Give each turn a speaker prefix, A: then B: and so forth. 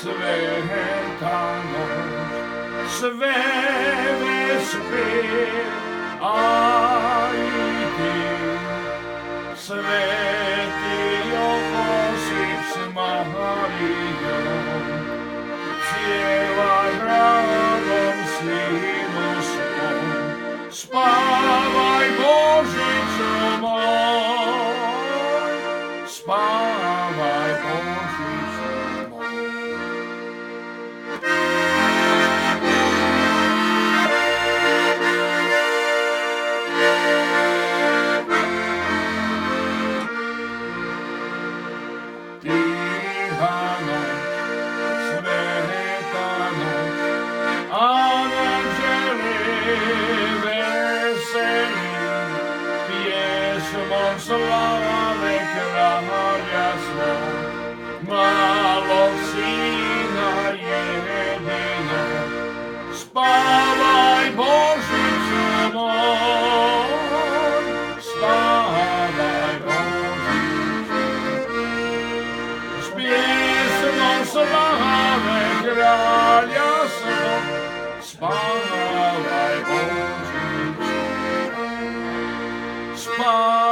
A: sveta noc, sve vespri, a i ti, sveti Josip s Marijom, pjevaj radom sinu svom, spavaj Božiću moj, spavaj Božiću moj. Tiha noć, sveta noć, anđeli veseli, pjesmom slave kralja svog, malog sina jedinog, spavaj Božiću moj, spavaj Božiću. S pjesmom slave kralja svog, spavaj Božiću, spavaj